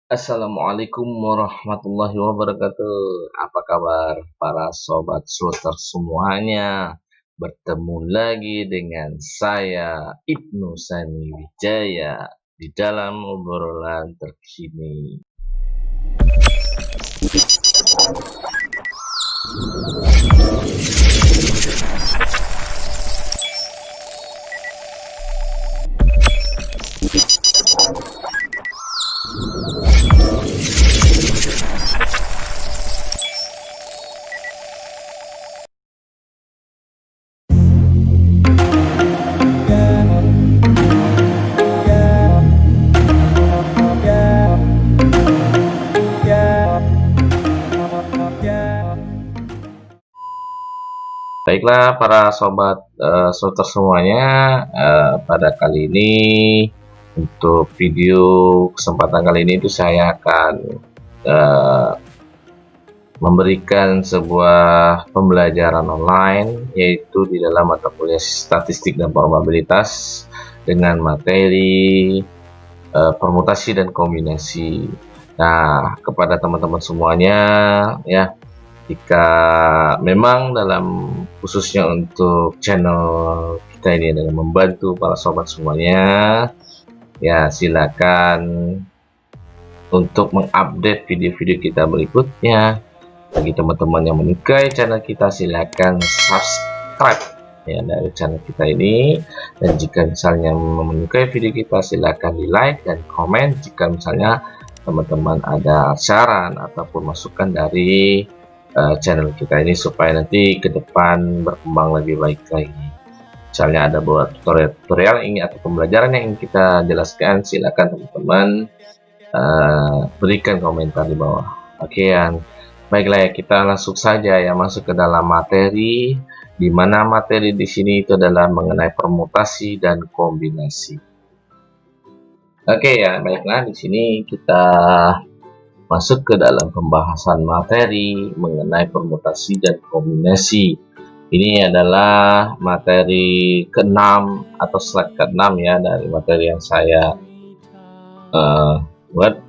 Assalamualaikum warahmatullahi wabarakatuh. Apa kabar para sobat slotter semuanya? Bertemu lagi dengan saya Ibnu Sani Wijaya di dalam obrolan terkini. Baiklah para sobat slotter semuanya, pada kali ini untuk video kesempatan kali ini itu saya akan eh, memberikan sebuah pembelajaran online, yaitu di dalam mata kuliah statistik dan probabilitas dengan materi permutasi dan kombinasi. Nah, kepada teman-teman semuanya ya, jika memang dalam khususnya untuk channel kita ini adalah membantu para sobat semuanya, ya silakan untuk mengupdate video-video kita berikutnya. Bagi teman-teman yang menyukai channel kita, silakan subscribe ya dari channel kita ini. Dan jika misalnya menyukai video kita, silakan di like dan komen jika misalnya teman-teman ada saran ataupun masukan dari channel kita ini, supaya nanti ke depan berkembang lebih baik lagi. Misalnya ada buat tutorial ini atau pembelajaran yang ingin kita jelaskan, silakan teman-teman berikan komentar di bawah. Oke, baiklah ya, kita langsung saja ya masuk ke dalam materi, di mana materi di sini itu adalah mengenai permutasi dan kombinasi. Oke ya, baiklah, di sini kita masuk ke dalam pembahasan materi mengenai permutasi dan kombinasi. Ini adalah materi ke-6 atau slide ke-6 ya dari materi yang saya buat.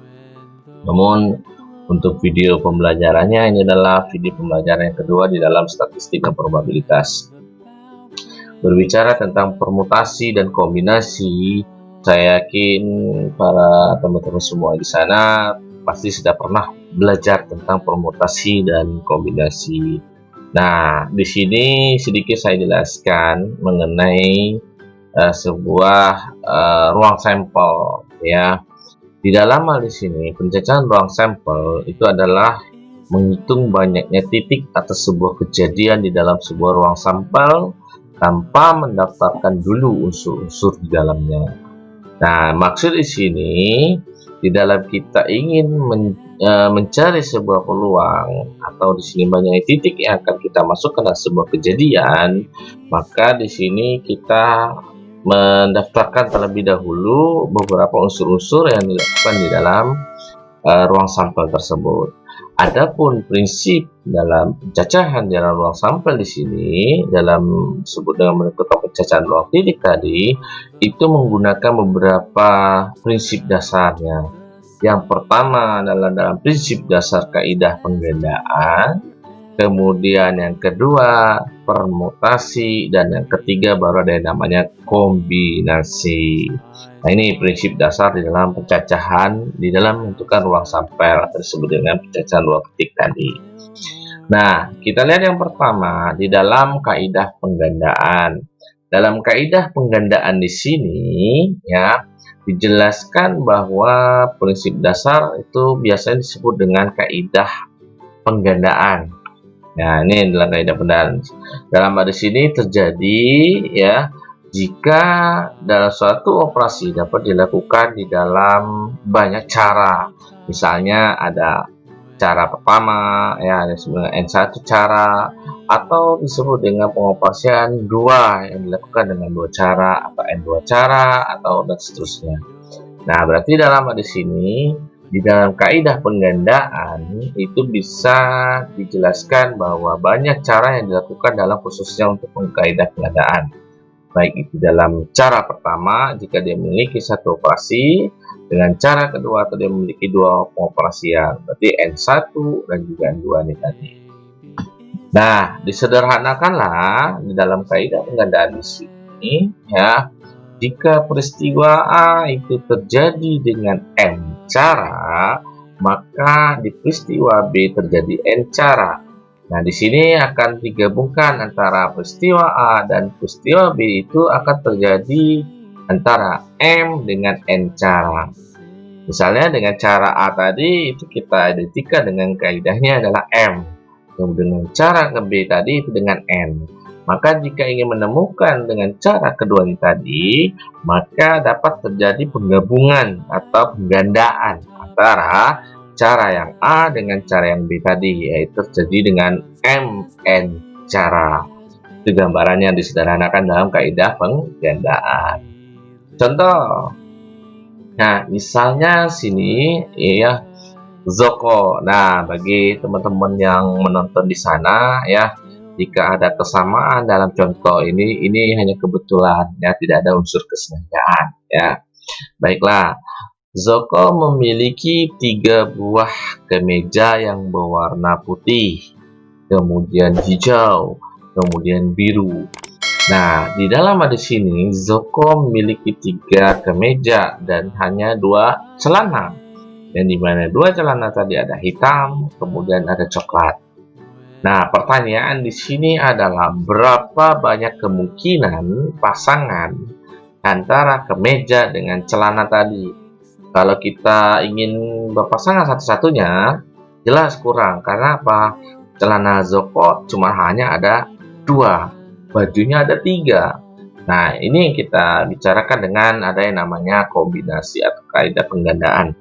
Namun untuk video pembelajarannya, ini adalah video pembelajaran yang kedua di dalam statistik dan probabilitas. Berbicara tentang permutasi dan kombinasi, saya yakin para teman-teman semua di sana pasti sudah pernah belajar tentang permutasi dan kombinasi. Nah, di sini sedikit saya jelaskan mengenai sebuah ruang sampel ya. Di dalam hal di sini, penjajahan ruang sampel itu adalah menghitung banyaknya titik atas sebuah kejadian di dalam sebuah ruang sampel tanpa mendaftarkan dulu unsur-unsur di dalamnya. Nah, maksud di sini, di dalam kita ingin mencari sebuah peluang atau di sini banyak titik yang akan kita masukkan dalam sebuah kejadian, maka di sini kita mendaftarkan terlebih dahulu beberapa unsur-unsur yang dilakukan di dalam ruang sampel tersebut. Adapun prinsip dalam pencacahan di dalam ruang sampel di sini, dalam disebut dengan menentukan pencacahan ruang titik tadi, itu menggunakan beberapa prinsip dasarnya. Yang pertama adalah dalam prinsip dasar kaidah penggandaan, kemudian yang kedua permutasi, dan yang ketiga baru ada yang namanya kombinasi. Nah, ini prinsip dasar di dalam pencacahan di dalam menentukan ruang sampel atau disebut dengan pencacahan ruang titik tadi. Nah, kita lihat yang pertama di dalam kaidah penggandaan. Dalam kaidah penggandaan di sini ya dijelaskan bahwa prinsip dasar itu biasanya disebut dengan kaidah penggandaan. Nah, ini adalah kaidah penggandaan. Dalam hal di sini terjadi ya jika dalam suatu operasi dapat dilakukan di dalam banyak cara. Misalnya ada cara pertama ya, ada sebenarnya N1 cara, atau disebut dengan pengoperasian dua yang dilakukan dengan dua cara, atau N2 cara, atau dan seterusnya. Nah, berarti dalam di sini di dalam kaidah penggandaan itu bisa dijelaskan bahwa banyak cara yang dilakukan dalam khususnya untuk kaidah penggandaan. baik itu dalam cara pertama jika dia memiliki satu operasi, dengan cara kedua atau dia memiliki dua pengoperasian, berarti N1 dan juga N2 ini tadi. Nah, disederhanakanlah di dalam kaidah penggandaan di sini ya, jika peristiwa A itu terjadi dengan N cara, maka di peristiwa B terjadi N cara. Nah, di sini akan digabungkan antara peristiwa A dan peristiwa B itu akan terjadi antara M dengan N cara. Misalnya dengan cara A tadi itu kita identikan dengan kaidahnya adalah M. Kemudian dengan cara ke B tadi itu dengan N. Maka jika ingin menemukan dengan cara kedua ini tadi, maka dapat terjadi penggabungan atau penggandaan antara cara yang A dengan cara yang B tadi, yaitu terjadi dengan MN cara. Itu gambarannya disederhanakan dalam kaidah penggandaan. Contoh, nah misalnya sini ya Zoko. Nah, bagi teman-teman yang menonton di sana ya, jika ada kesamaan dalam contoh ini hanya kebetulan ya, tidak ada unsur kesengajaan ya. Baiklah, Zoko memiliki 3 buah kemeja yang berwarna putih, kemudian hijau, kemudian biru. Nah, di dalam di sini Zoko memiliki 3 kemeja dan hanya 2 celana. Dan di mana 2 celana tadi ada hitam, kemudian ada coklat. Nah, pertanyaan di sini adalah berapa banyak kemungkinan pasangan antara kemeja dengan celana tadi. Kalau kita ingin berpasangan satu-satunya, jelas kurang. Karena apa? Celana Zoko cuma hanya ada 2, bajunya ada 3. Nah, ini kita bicarakan dengan ada yang namanya kombinasi atau kaidah penggandaan.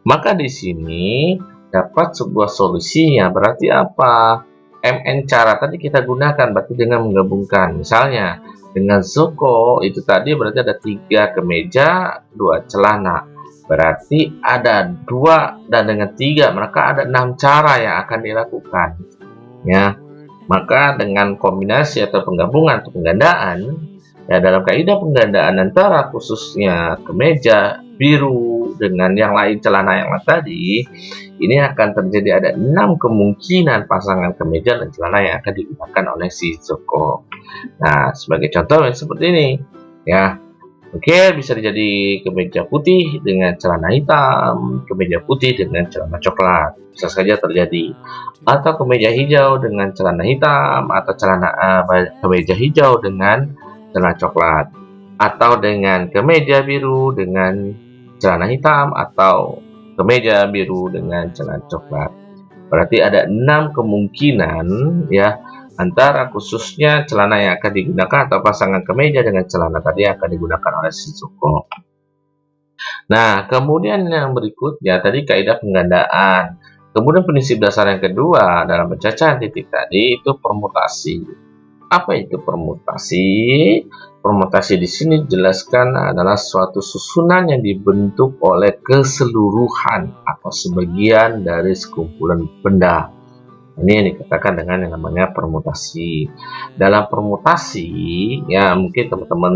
Maka di sini dapat sebuah solusinya. Berarti apa? MN cara tadi kita gunakan berarti dengan menggabungkan. Misalnya dengan Zoko itu tadi berarti ada 3 kemeja, 2 celana. Berarti ada 2 dan dengan 3 maka ada 6 cara yang akan dilakukan. Ya. Maka dengan kombinasi atau penggabungan atau penggandaan ya, dalam kaidah penggandaan antara khususnya kemeja biru dengan yang lain celana yang lain tadi, ini akan terjadi ada 6 kemungkinan pasangan kemeja dan celana yang akan digunakan oleh si Zoko. Nah, sebagai contoh seperti ini ya. Oke, bisa jadi kemeja putih dengan celana hitam, kemeja putih dengan celana coklat, bisa saja terjadi. Atau kemeja hijau dengan celana hitam, atau kemeja hijau dengan celana coklat, atau dengan kemeja biru dengan celana hitam, atau kemeja biru dengan celana coklat. Berarti ada 6 kemungkinan ya, antara khususnya celana yang akan digunakan atau pasangan kemeja dengan celana tadi yang akan digunakan oleh si Zoko. Nah, kemudian yang berikutnya tadi kaidah penggandaan. Kemudian prinsip dasar yang kedua dalam pencacahan titik tadi itu permutasi. Apa itu permutasi? Permutasi di sini dijelaskan adalah suatu susunan yang dibentuk oleh keseluruhan atau sebagian dari sekumpulan benda. Ini yang dikatakan dengan yang namanya permutasi. Dalam permutasi, ya mungkin teman-teman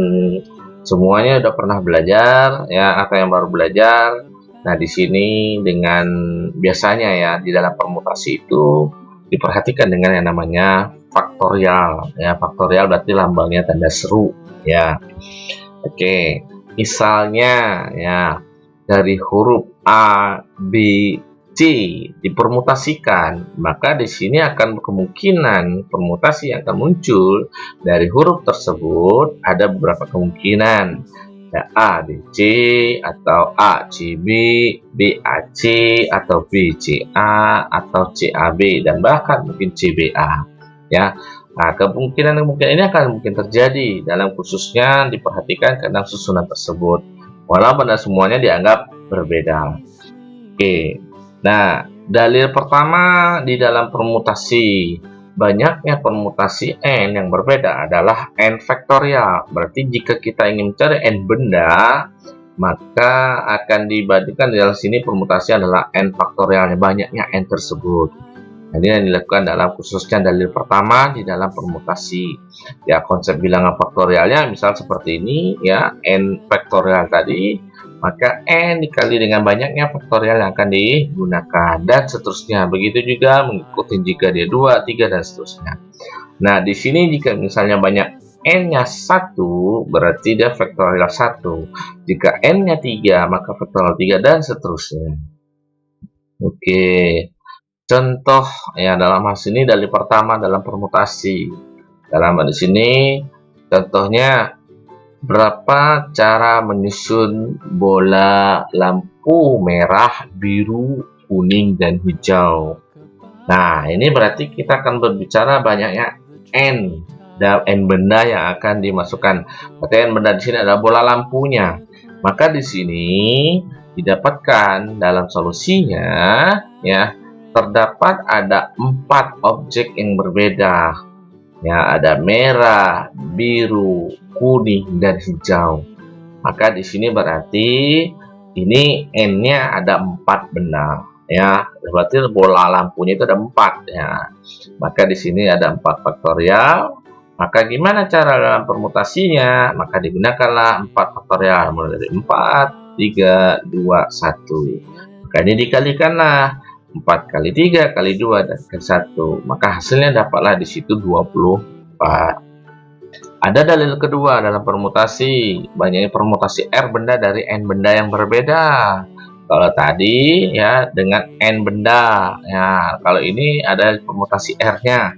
semuanya udah pernah belajar, ya atau yang baru belajar. Nah, di sini dengan biasanya ya di dalam permutasi itu diperhatikan dengan yang namanya faktorial. Ya, faktorial berarti lambangnya tanda seru. Ya, oke. Misalnya, ya dari huruf A, B, C dipermutasikan, maka di sini akan kemungkinan permutasi yang akan muncul dari huruf tersebut ada beberapa kemungkinan. Ada A D C atau A C B, B A C atau B C A atau C A B dan bahkan mungkin C B A. Ya. Nah, kemungkinan ini akan mungkin terjadi dalam khususnya diperhatikan karena susunan tersebut. Walaupun semuanya dianggap berbeda. Oke. Nah, dalil pertama di dalam permutasi banyaknya permutasi n yang berbeda adalah n faktorial. Berarti jika kita ingin mencari n benda, maka akan dibandingkan di dalam sini permutasi adalah n faktorialnya, banyaknya n tersebut. Ini yang dilakukan dalam khususnya dalil pertama di dalam permutasi. Ya, konsep bilangan faktorialnya misal seperti ini ya, n faktorial tadi, maka n dikali dengan banyaknya faktorial yang akan digunakan dan seterusnya. Begitu juga mengikuti jika dia 2, 3 dan seterusnya. Nah, di sini jika misalnya banyak n-nya 1, berarti dia faktorial 1. Jika n-nya 3, maka faktorial 3 dan seterusnya. Oke. Contoh ya dalam hal ini dalil pertama dalam permutasi. Dalam hal sini contohnya berapa cara menyusun bola lampu merah, biru, kuning dan hijau. Nah, ini berarti kita akan berbicara banyaknya n dan n benda yang akan dimasukkan. Berarti n benda di sini adalah bola lampunya. Maka di sini didapatkan dalam solusinya ya terdapat ada 4 objek yang berbeda. Ya, ada merah, biru, kuning, dan hijau. Maka di sini berarti ini n-nya ada 4 benda. Ya, berarti bola lampunya itu ada 4 ya. Maka di sini ada 4 faktorial. Maka gimana cara dalam permutasinya? Maka digunakanlah 4 faktorial mulai dari 4, 3, 2, 1. Maka ini dikalikanlah 4 kali 3 kali 2 dan kali 1. Maka hasilnya dapatlah di situ 24. Ada dalil kedua dalam permutasi. Banyaknya permutasi R benda dari N benda yang berbeda. Kalau tadi ya dengan N benda. Ya, kalau ini ada permutasi R-nya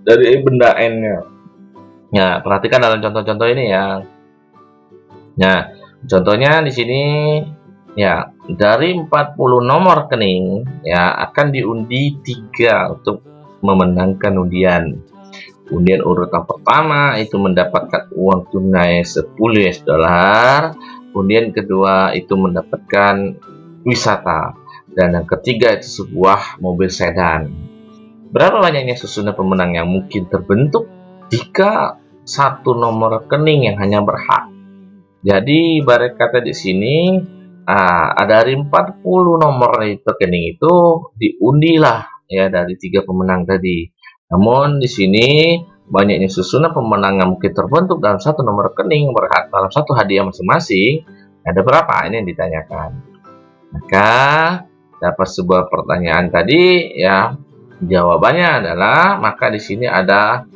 dari benda N-nya. Ya, perhatikan dalam contoh-contoh ini ya. Nah, contohnya di sini ya, dari 40 nomor rekening ya akan diundi 3 untuk memenangkan undian. Undian urutan pertama itu mendapatkan uang tunai 10 US dollar. Undian kedua itu mendapatkan wisata. Dan yang ketiga itu sebuah mobil sedan. Berapa banyaknya susunan pemenang yang mungkin terbentuk jika satu nomor rekening yang hanya berhak? Jadi ibarat kata di sini dari 40 nomor rekening itu diundilah ya dari 3 pemenang tadi. Namun di sini banyaknya susunan pemenang yang mungkin terbentuk dalam satu nomor rekening berhak dalam satu hadiah masing-masing. Ada berapa? Ini yang ditanyakan. Maka dapat sebuah pertanyaan tadi ya, jawabannya adalah maka di sini ada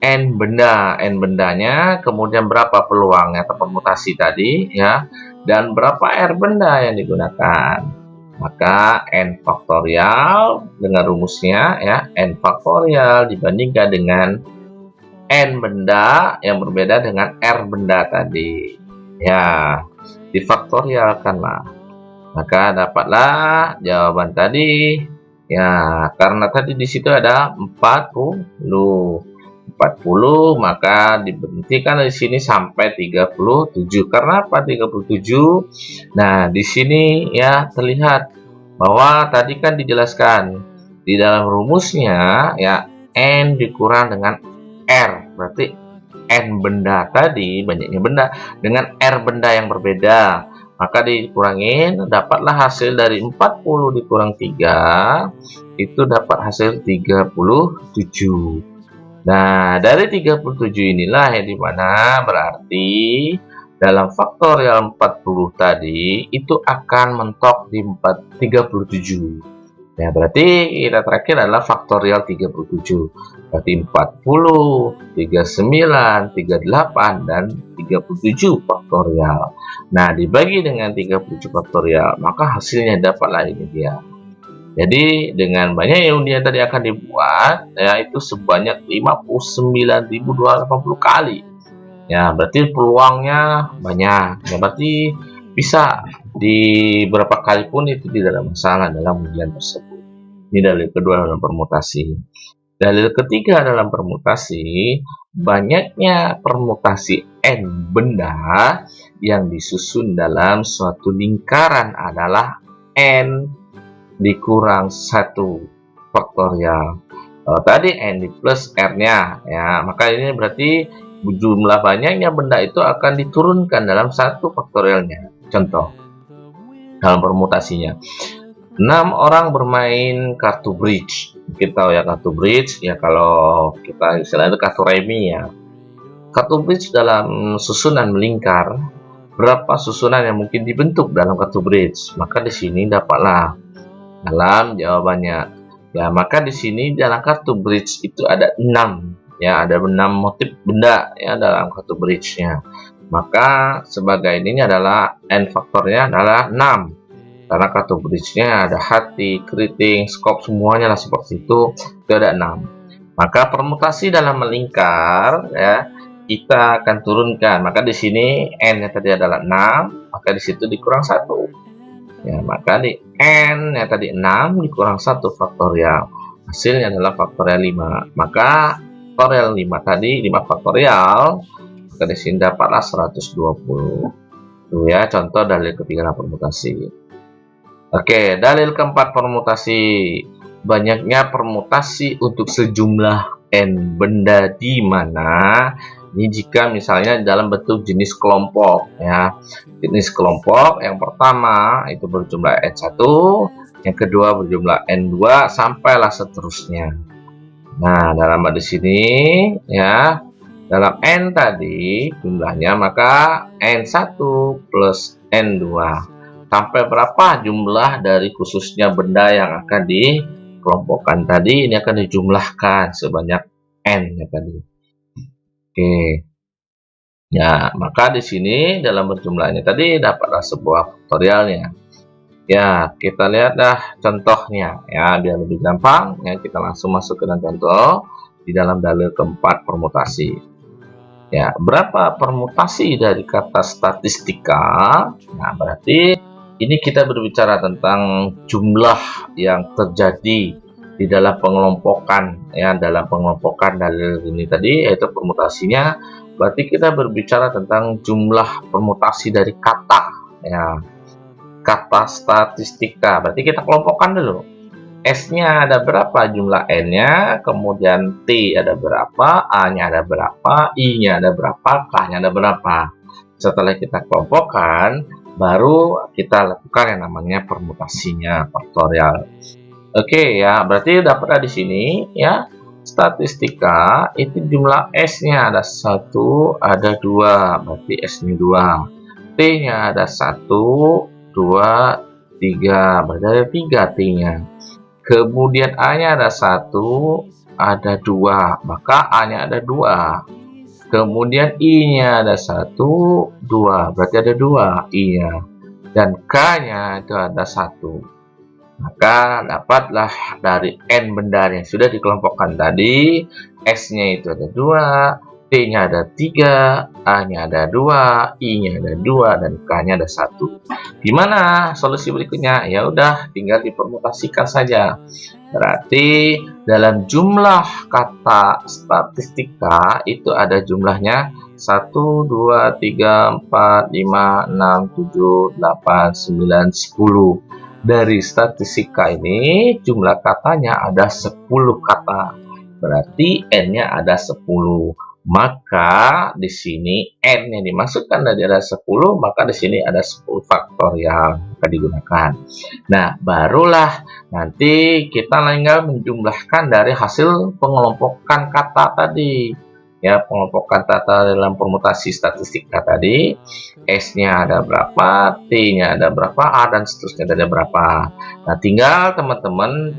n benda, n bendanya, kemudian berapa peluangnya atau permutasi tadi ya, dan berapa r benda yang digunakan. Maka n faktorial dengan rumusnya ya, n faktorial dibandingkan dengan n benda yang berbeda dengan r benda tadi. Ya, difaktorialkanlah. Maka dapatlah jawaban tadi. Ya, karena tadi di situ ada 40, maka diberhentikan di sini sampai 37. Karena apa 37? Nah, di sini ya terlihat bahwa tadi kan dijelaskan di dalam rumusnya ya n dikurang dengan r. Berarti n benda tadi banyaknya benda dengan r benda yang berbeda. Maka dikurangin dapatlah hasil dari 40 dikurang 3 itu dapat hasil 37. Nah, dari 37 inilah yang dimana berarti dalam faktorial 40 tadi itu akan mentok di 37. Ya, berarti kita terakhir adalah faktorial 37. Berarti 40, 39, 38, dan 37 faktorial. Nah, dibagi dengan 37 faktorial, maka hasilnya dapatlah ini dia. Jadi dengan banyak undian tadi akan dibuat, yaitu sebanyak 59.280 kali. Ya, berarti peluangnya banyak. Ya, berarti bisa di berapa kali pun itu tidak ada masalah dalam undian tersebut. Ini dalil kedua dalam permutasi. Dalil ketiga dalam permutasi, banyaknya permutasi n benda yang disusun dalam suatu lingkaran adalah n dikurang 1 faktorial. Tadi n plus r-nya ya, maka ini berarti jumlah banyaknya benda itu akan diturunkan dalam 1 faktorialnya. Contoh dalam permutasinya, 6 orang bermain kartu bridge. Kita tahu ya kartu bridge ya, kalau kita istilahnya itu kartu remi ya. Kartu bridge dalam susunan melingkar, berapa susunan yang mungkin dibentuk dalam kartu bridge? Maka di sini dapatlah dalam jawabannya. Ya, maka di sini dalam kartu bridge itu ada 6 ya, ada 6 motif benda ya dalam kartu bridge-nya. Maka sebagai ini adalah n faktornya adalah 6. Karena kartu bridge-nya ada hati, keriting, skop, semuanya lah seperti itu ada 6. Maka permutasi dalam melingkar ya, kita akan turunkan. Maka di sini n-nya tadi adalah 6, maka di situ dikurang 1. Ya, maka di n yang tadi 6 dikurang 1 faktorial. Hasilnya adalah faktorial 5. Maka faktorial 5 tadi 5 faktorial, maka di sini dapatlah 120. Itu ya contoh dalil ketiga permutasi. Oke, dalil keempat permutasi. Banyaknya permutasi untuk sejumlah n benda di mana ini jika misalnya dalam bentuk jenis kelompok ya. Jenis kelompok yang pertama itu berjumlah n1, yang kedua berjumlah n2 sampailah seterusnya. Nah, dalam di sini ya, dalam n tadi jumlahnya maka n1 plus n2. Sampai berapa jumlah dari khususnya benda yang akan dikelompokkan tadi, ini akan dijumlahkan sebanyak n ya tadi. Oke. Ya, maka di sini dalam berjumlahnya tadi dapatlah sebuah faktorialnya. Ya, kita lihat dah contohnya ya, biar lebih gampang ya, kita langsung masuk ke dalam contoh di dalam dalil keempat permutasi. Ya, berapa permutasi dari kata statistika? Nah, berarti ini kita berbicara tentang jumlah yang terjadi di dalam pengelompokan ya, dalam pengelompokan dalil ini tadi yaitu permutasinya. Berarti kita berbicara tentang jumlah permutasi dari kata ya, kata statistika. Berarti kita kelompokkan dulu. S-nya ada berapa jumlah N-nya, kemudian T ada berapa, A-nya ada berapa, I-nya ada berapa, K-nya ada berapa. Setelah kita kelompokkan, baru kita lakukan yang namanya permutasinya, faktorial. Oke ya, berarti dapat di sini ya, statistika itu jumlah S-nya ada 1, ada 2, berarti S-nya 2. T-nya ada 1, 2, 3, berarti ada 3 T-nya. Kemudian A-nya ada 1, ada 2, maka A-nya ada 2. Kemudian I-nya ada 1, 2, berarti ada 2 I-nya. Dan K-nya itu ada 1. Maka dapatlah dari N benda yang sudah dikelompokkan tadi, S-nya itu ada 2, T-nya ada 3, A-nya ada 2, I-nya ada 2, dan K-nya ada 1. Gimana solusi berikutnya? Ya udah, tinggal dipermutasikan saja. Berarti dalam jumlah kata statistika itu ada jumlahnya 1, 2, 3, 4, 5, 6, 7, 8, 9, 10. Dari statistika ini jumlah katanya ada 10 kata. Berarti N-nya ada 10. Maka di sini N yang dimasukkan dari ada 10, maka di sini ada 10 faktorial maka digunakan. Nah, barulah nanti kita tinggal menjumlahkan dari hasil pengelompokan kata tadi. Ya, pengelompokan kata dalam permutasi statistika tadi, S-nya ada berapa, T-nya ada berapa, A dan seterusnya ada berapa. Nah, tinggal teman-teman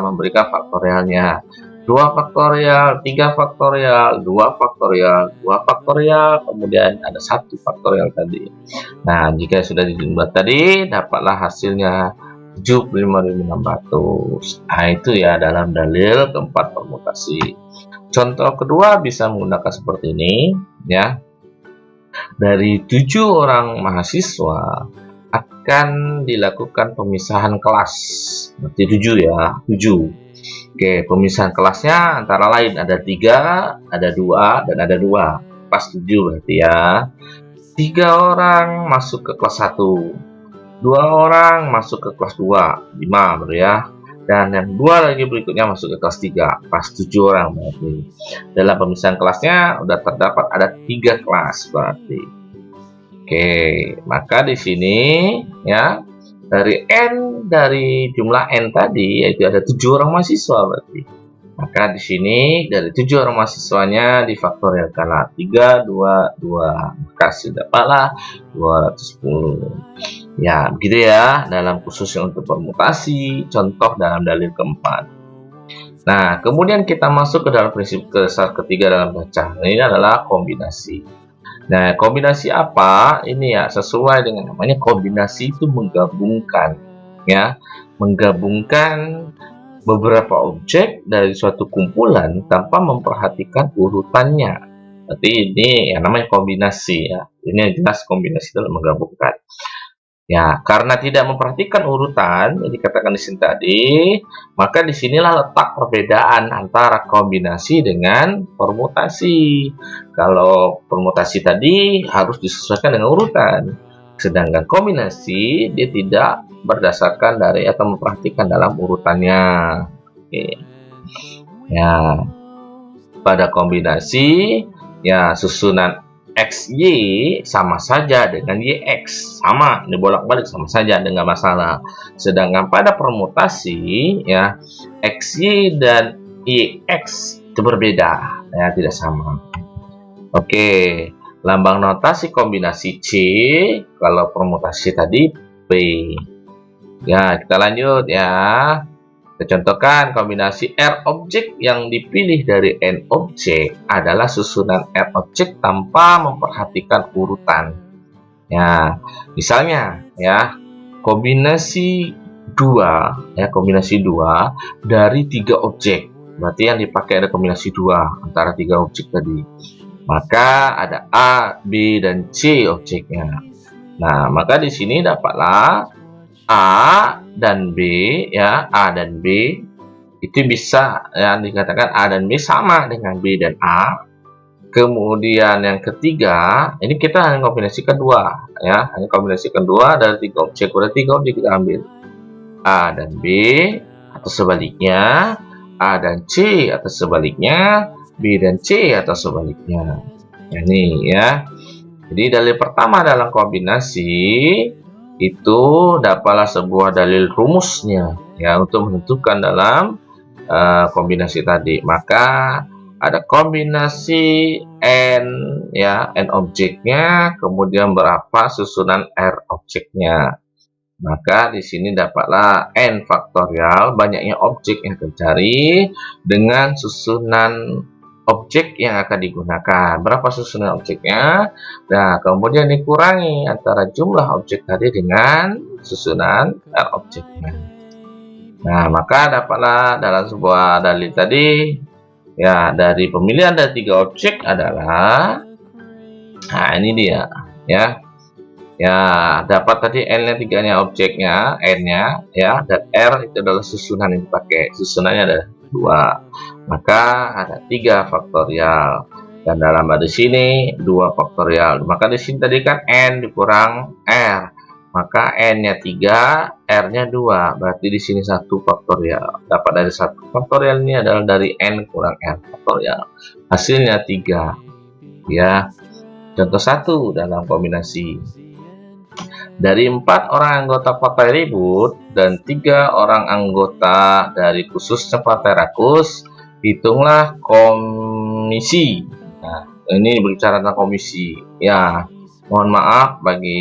memberikan faktorialnya. 2 faktorial, 3 faktorial, 2 faktorial, 2 faktorial, kemudian ada 1 faktorial tadi. Nah, jika sudah dijumlah tadi, dapatlah hasilnya 75.600. Nah, itu ya dalam dalil keempat permutasi. Contoh kedua bisa menggunakan seperti ini ya. Dari 7 orang mahasiswa akan dilakukan pemisahan kelas. Berarti 7 ya, 7. Oke, pemisahan kelasnya antara lain ada 3, ada 2, dan ada 2. Kelas 7 berarti ya. 3 orang masuk ke kelas 1. 2 orang masuk ke kelas 2. 5 berarti ya. Dan yang 2 lagi berikutnya masuk ke kelas 3. Kelas 7 orang berarti. Dalam pemisahan kelasnya udah terdapat ada 3 kelas berarti. Oke, maka di sini ya dari jumlah N tadi, yaitu ada 7 orang mahasiswa berarti. Maka di sini dari 7 orang mahasiswanya difaktorialkanlah 3, 2, 2. Maka dapatlah 210. Ya, begitu ya dalam khususnya untuk permutasi, contoh dalam dalil keempat. Nah, kemudian kita masuk ke dalam prinsip dasar ketiga dalam baca. Ini adalah kombinasi. Nah, kombinasi apa? Ini ya sesuai dengan namanya, kombinasi itu menggabungkan, ya, menggabungkan beberapa objek dari suatu kumpulan tanpa memperhatikan urutannya. Berarti ini yang namanya kombinasi ya. Ini yang jelas kombinasi dalam menggabungkan. Ya, karena tidak memperhatikan urutan yang dikatakan di sini tadi, maka disinilah letak perbedaan antara kombinasi dengan permutasi. Kalau permutasi tadi harus disesuaikan dengan urutan, sedangkan kombinasi dia tidak berdasarkan dari atau memperhatikan dalam urutannya. Oke. Ya, pada kombinasi ya susunan XY sama saja dengan YX, sama, dibolak-balik sama saja dengan masalah. Sedangkan pada permutasi ya XY dan YX itu berbeda, ya tidak sama. Oke, lambang notasi kombinasi C, kalau permutasi tadi B. Ya, kita lanjut ya. Kita contohkan kombinasi R objek yang dipilih dari N objek adalah susunan R objek tanpa memperhatikan urutan. Ya, misalnya ya, kombinasi 2 ya, kombinasi 2 dari 3 objek. Berarti yang dipakai ada kombinasi 2 antara 3 objek tadi. Maka ada A, B dan C objeknya. Nah, maka di sini dapatlah A dan B ya, A dan B itu bisa ya dikatakan A dan B sama dengan B dan A. Kemudian yang ketiga, ini kita hanya kombinasikan 2 ya, hanya kombinasikan 2 dari 3 objek. Udah 3 objek kita ambil A dan B, atau sebaliknya A dan C, atau sebaliknya B dan C, atau sebaliknya. Ini ya. Jadi dalil pertama dalam kombinasi itu dapatlah sebuah dalil rumusnya ya untuk menentukan dalam kombinasi tadi. Maka ada kombinasi N ya, N objeknya, kemudian berapa susunan R objeknya. Maka di sini dapatlah N faktorial, banyaknya objek yang tercari dengan susunan objek yang akan digunakan. Berapa susunan objeknya? Nah, kemudian dikurangi antara jumlah objek tadi dengan susunan R objeknya. Nah, maka dapatlah dalam sebuah dalil tadi, ya, dari pemilihan dari 3 objek adalah, nah ini dia, ya. Ya, dapat tadi N-nya 3-nya objeknya, N-nya, ya, dan R itu adalah susunan yang dipakai. Susunannya ada 2. Maka ada 3 faktorial. Dan dalam di sini 2 faktorial. Maka di sini tadi kan N dikurang R. Maka N-nya 3, R-nya 2. Berarti di sini 1 faktorial. Dapat dari 1 faktorial ini adalah dari N kurang R faktorial. Hasilnya 3. Ya. Contoh 1 dalam kombinasi. Dari 4 orang anggota partai ribut dan 3 orang anggota dari khususnya partai rakus, hitunglah komisi. Nah, ini berbicara tentang komisi. Ya, mohon maaf bagi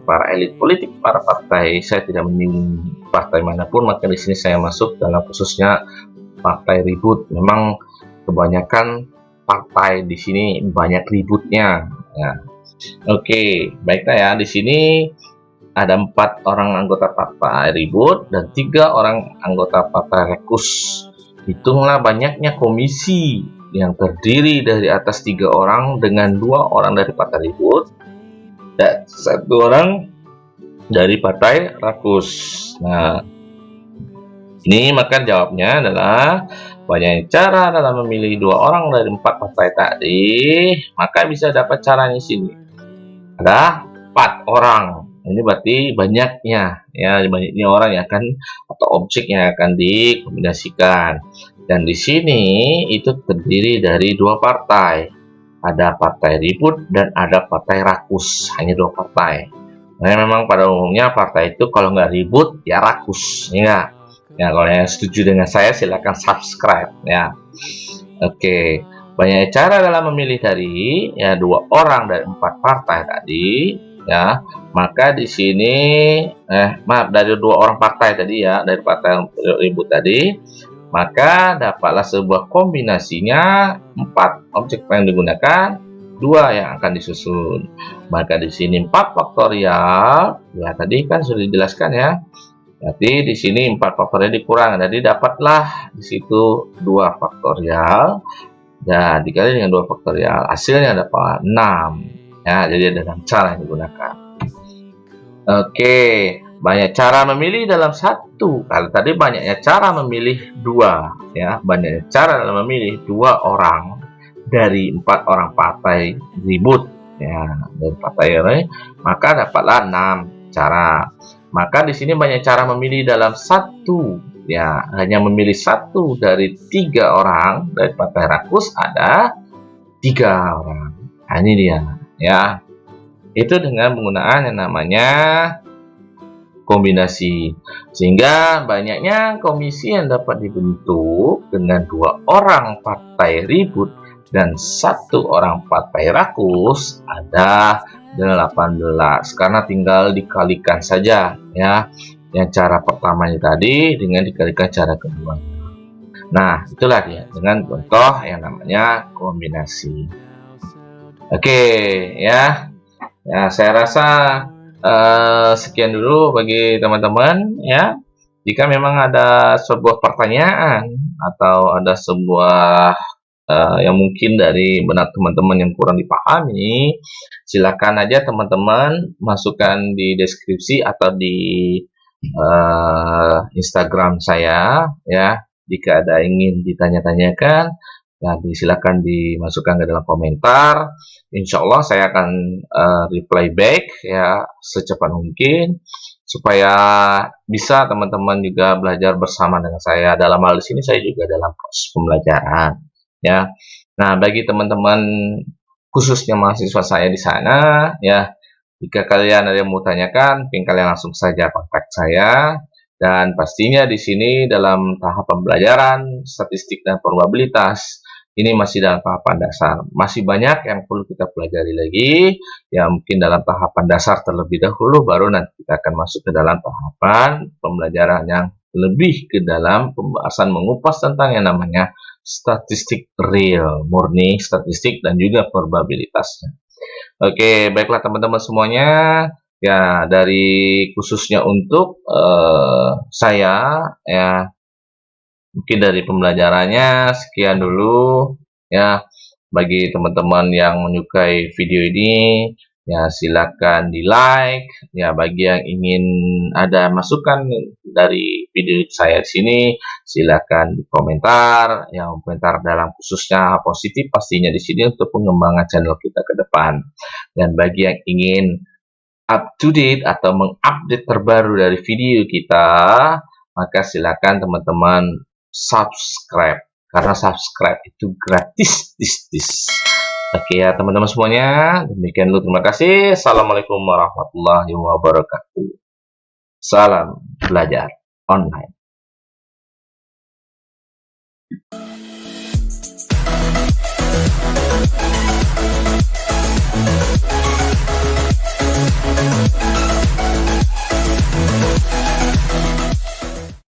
para elit politik, para partai, saya tidak menyinggung partai manapun, maka di sini saya masuk dalam khususnya partai ribut. Memang kebanyakan partai di sini banyak ributnya. Ya. Oke, baiklah ya. Di sini ada 4 orang anggota partai ribut dan 3 orang anggota partai rakus. Hitunglah banyaknya komisi yang terdiri dari atas 3 orang dengan 2 orang dari partai ribut dan 1 orang dari partai rakus. Nah, ini maka jawabnya adalah banyak cara dalam memilih 2 orang dari 4 partai tadi, maka bisa dapat caranya di sini. Ada 4 orang. Ini berarti banyaknya ya, banyaknya orang yang akan atau objek yang akan dikombinasikan. Dan di sini itu terdiri dari 2 partai. Ada partai ribut dan ada partai rakus, hanya 2 partai. Nah, memang pada umumnya partai itu kalau nggak ribut ya rakus, ya. Ya, kalau yang setuju dengan saya silakan subscribe ya. Oke, banyak cara dalam memilih dari ya 2 orang dari 4 partai tadi ya. Maka di sini maaf, dari 2 orang partai tadi ya, dari partai yang ribut tadi, maka dapatlah sebuah kombinasinya 4 objek yang digunakan, 2 yang akan disusun. Maka di sini 4 faktorial, ya tadi kan sudah dijelaskan ya. Jadi di sini 4 faktorial dikurang, jadi dapatlah di situ 2 faktorial dan dikali dengan 2 faktorial, hasilnya dapat 6. Ya, jadi ada 6 cara yang digunakan. Oke, banyak cara memilih dalam satu. Kalau tadi banyaknya cara memilih 2, ya, banyaknya cara dalam memilih 2 orang dari 4 orang partai ribut, ya, dari partai ini, maka dapatlah 6 cara. Maka di sini banyak cara memilih dalam satu, ya, hanya memilih 1 dari 3 orang dari partai rakus ada 3 orang. Nah, ini dia, ya. Itu dengan penggunaan yang namanya kombinasi, sehingga banyaknya komisi yang dapat dibentuk dengan 2 orang partai ribut dan 1 orang partai rakus ada 18, karena tinggal dikalikan saja ya, yang cara pertamanya tadi dengan dikalikan cara kedua. Nah, itulah dia dengan contoh yang namanya kombinasi. Oke ya, saya rasa sekian dulu bagi teman-teman ya. Jika memang ada sebuah pertanyaan atau ada sebuah yang mungkin dari benak teman-teman yang kurang dipahami, silakan aja teman-teman masukkan di deskripsi atau di Instagram saya ya. Jika ada ingin ditanya-tanyakan, silakan dimasukkan ke dalam komentar. Insya Allah saya akan reply back ya secepat mungkin, supaya bisa teman-teman juga belajar bersama dengan saya. Dalam hal di sini saya juga dalam proses pembelajaran ya. Nah, bagi teman-teman khususnya mahasiswa saya di sana ya, jika kalian ada yang mau tanyakan, kalian langsung saja kontak saya. Dan pastinya di sini dalam tahap pembelajaran statistik dan probabilitas ini masih dalam tahapan dasar. Masih banyak yang perlu kita pelajari lagi. Ya, mungkin dalam tahapan dasar terlebih dahulu, baru nanti kita akan masuk ke dalam tahapan pembelajaran yang lebih ke dalam pembahasan mengupas tentang yang namanya statistik real, murni statistik dan juga probabilitasnya. Oke, baiklah teman-teman semuanya. Ya, dari khususnya untuk saya ya, mungkin dari pembelajarannya sekian dulu ya. Bagi teman-teman yang menyukai video ini, ya silakan di like ya. Bagi yang ingin ada masukan dari video saya di sini, silakan di komentar, yang komentar dalam khususnya positif pastinya di sini untuk pengembangan channel kita ke depan. Dan bagi yang ingin up to date atau mengupdate terbaru dari video kita, maka silakan teman-teman subscribe, karena subscribe itu gratis. Oke ya teman-teman semuanya, demikian dulu, terima kasih. Assalamualaikum warahmatullahi wabarakatuh. Salam belajar online.